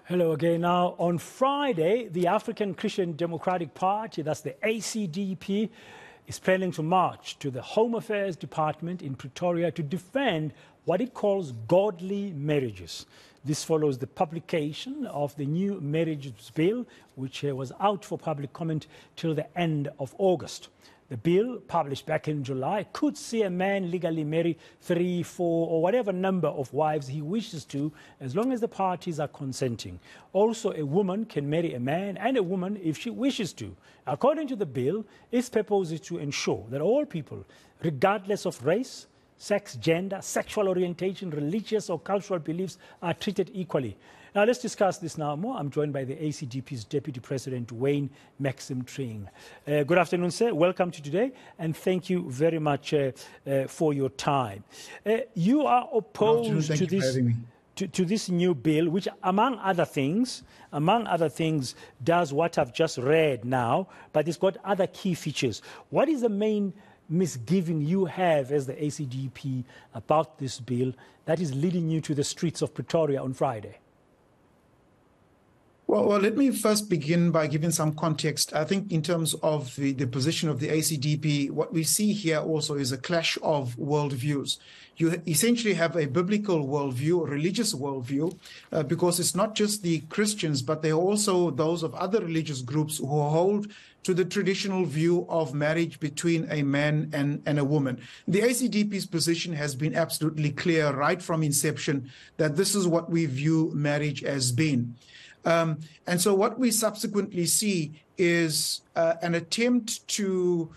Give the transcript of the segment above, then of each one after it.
Hello again. Now, on Friday, the African Christian Democratic Party, that's the ACDP, is planning to march to the Home Affairs Department in Pretoria to defend what it calls godly marriages. This follows the publication of the new marriages bill, which was out for public comment till the end of August. The bill, published back in July, could see a man legally marry 3, 4, or whatever number of wives he wishes to, as long as the parties are consenting. Also, a woman can marry a man and a woman if she wishes to. According to the bill, its purpose is to ensure that all people, regardless of race, sex, gender, sexual orientation, religious or cultural beliefs, are treated equally. Now, let's discuss this now more. I'm joined by the ACDP's Deputy President, Maxim Thring. Good afternoon, sir. Welcome to today, and thank you very much for your time. You are opposed to this new bill, which, among other things, does what I've just read now, but it's got other key features. What is the main misgiving you have as the ACDP about this bill that is leading you to the streets of Pretoria on Friday? Well, let me first begin by giving some context. I think in terms of the position of the ACDP, what we see here also is a clash of worldviews. You essentially have a biblical worldview, a religious worldview, because it's not just the Christians, but they're also those of other religious groups who hold to the traditional view of marriage between a man and a woman. The ACDP's position has been absolutely clear right from inception that this is what we view marriage as being. And so what we subsequently see is an attempt to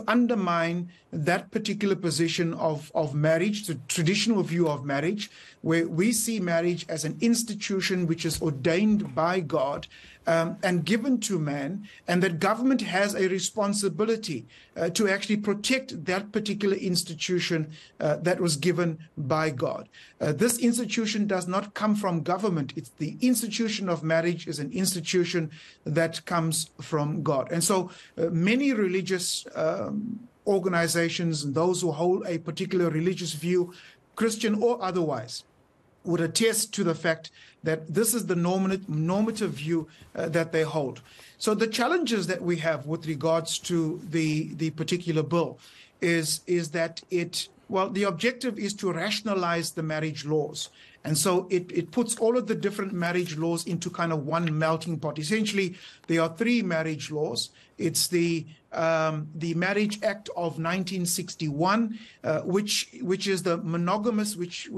undermine that particular position of marriage, the traditional view of marriage, where we see marriage as an institution which is ordained by God and given to man, and that government has a responsibility to actually protect that particular institution that was given by God. This institution does not come from government. It's the institution of marriage is an institution that comes from God. And so many religious organizations and those who hold a particular religious view, Christian or otherwise, would attest to the fact that this is the normative view that they hold. So the challenges that we have with regards to the particular bill is that the objective is to rationalize the marriage laws. And so it puts all of the different marriage laws into kind of one melting pot. Essentially, there are 3 marriage laws. It's the Marriage Act of 1961, which is the monogamous, which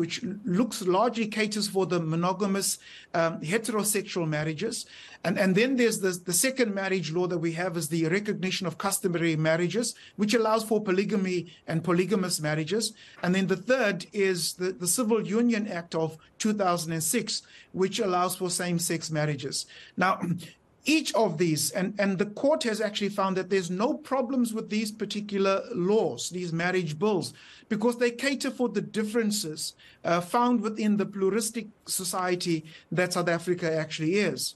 looks largely caters for the monogamous heterosexual marriages. And then there's the second marriage law that we have is the recognition of customary marriages, which allows for polygamy and polygamous marriages. And then the third is the Civil Union Act of 2006, which allows for same-sex marriages. Now, each of these, and the court has actually found that there's no problems with these particular laws, these marriage bills, because they cater for the differences found within the pluralistic society that South Africa actually is.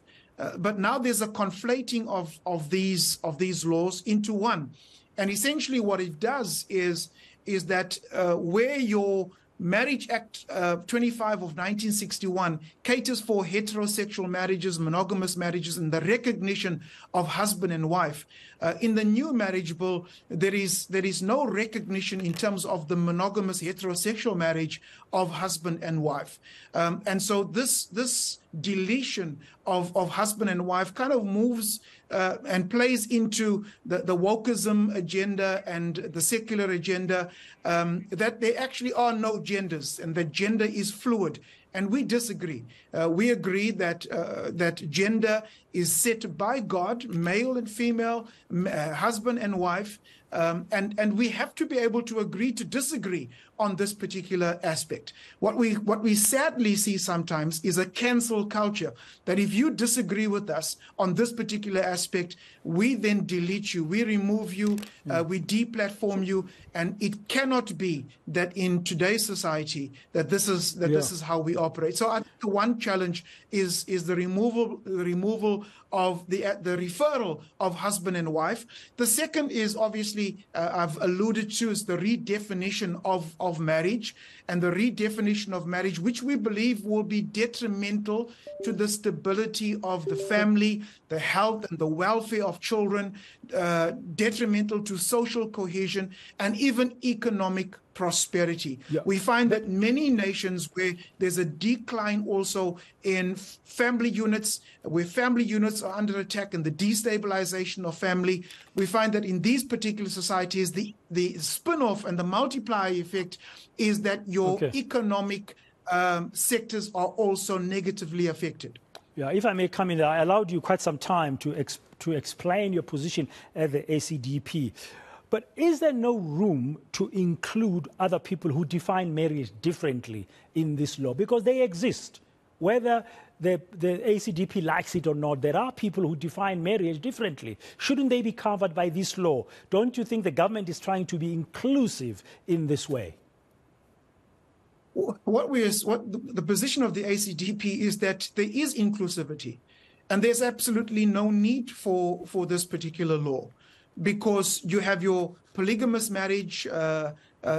But now there's a conflating of these laws into one. And essentially what it does is that where your Marriage Act 25 of 1961 caters for heterosexual marriages, monogamous marriages, and the recognition of husband and wife. In the new marriage bill, there is no recognition in terms of the monogamous heterosexual marriage of husband and wife. And so this deletion of husband and wife kind of moves and plays into the wokeism agenda and the secular agenda, that there actually are no genders and that gender is fluid. And we disagree. We agree that gender is set by God, male and female, husband and wife, and we have to be able to agree to disagree on this particular aspect. What we sadly see sometimes is a cancel culture, that if you disagree with us on this particular aspect, we then delete you, we remove you, we deplatform you, and it cannot be that in today's society that this is how we operate. So I think the one challenge is the removal of the referral of husband and wife. The second is obviously I've alluded to is the redefinition of marriage. and the redefinition of marriage, which we believe will be detrimental to the stability of the family, the health and the welfare of children, detrimental to social cohesion, and even economic prosperity. Yeah. We find that many nations where there's a decline also in family units, where family units are under attack and the destabilization of family, we find that in these particular societies, the spin-off and the multiplier effect is that your economic sectors are also negatively affected. Yeah, if I may come in, I allowed you quite some time to explain your position at the ACDP. But is there no room to include other people who define marriage differently in this law? Because they exist. Whether the ACDP likes it or not, there are people who define marriage differently. Shouldn't they be covered by this law? Don't you think the government is trying to be inclusive in this way? The position of the ACDP is that there is inclusivity, and there's absolutely no need for this particular law, because you have your polygamous marriage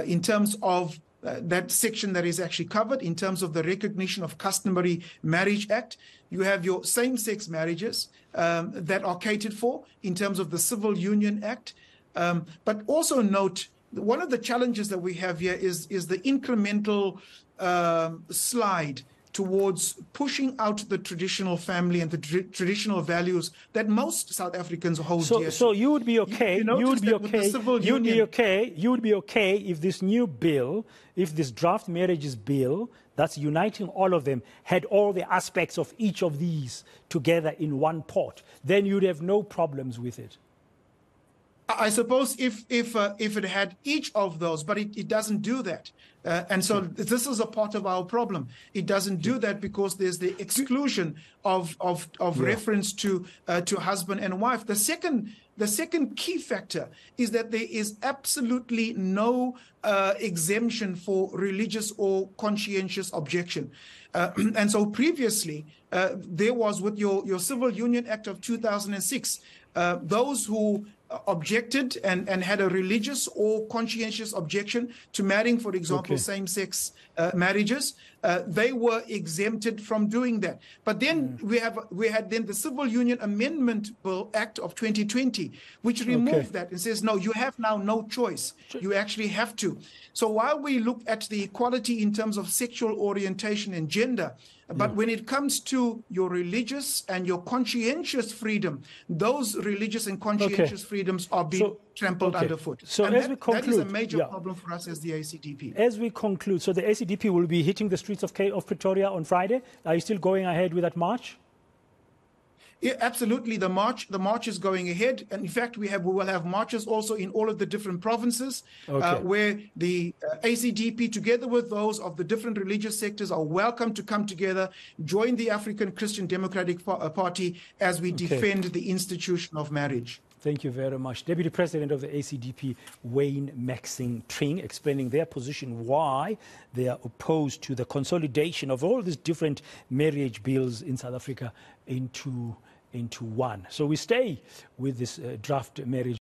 in terms of that section that is actually covered in terms of the Recognition of Customary Marriage Act. You have your same-sex marriages that are catered for in terms of the Civil Union Act. But also note, one of the challenges that we have here is the incremental slide towards pushing out the traditional family and the traditional values that most South Africans hold dear. So you would be okay. You would be okay if this new bill, if this draft marriages bill that's uniting all of them, had all the aspects of each of these together in one pot. Then you'd have no problems with it. I suppose if it had each of those, but it doesn't do that. And so this is a part of our problem. It doesn't do that because there's the exclusion of reference to husband and wife. The second key factor is that there is absolutely no exemption for religious or conscientious objection. And so previously, there was with your Civil Union Act of 2006, those who objected and had a religious or conscientious objection to marrying, for example, same-sex marriages, they were exempted from doing that. But then we had then the Civil Union Amendment Bill Act of 2020, which removed that and says, no, you have now no choice. You actually have to. So while we look at the equality in terms of sexual orientation and gender, but when it comes to your religious and your conscientious freedom, those religious and conscientious freedoms are being trampled underfoot. So and as we conclude, that is a major problem for us as the ACDP. As we conclude, so the ACDP will be hitting the streets of Pretoria on Friday. Are you still going ahead with that march? Yeah, absolutely. The march is going ahead, and in fact, we will have marches also in all of the different provinces, where the ACDP, together with those of the different religious sectors, are welcome to come together, join the African Christian Democratic Party as we defend the institution of marriage. Thank you very much. Deputy President of the ACDP, Maxim, Thring, explaining their position, why they are opposed to the consolidation of all these different marriage bills in South Africa into one. So we stay with this draft marriage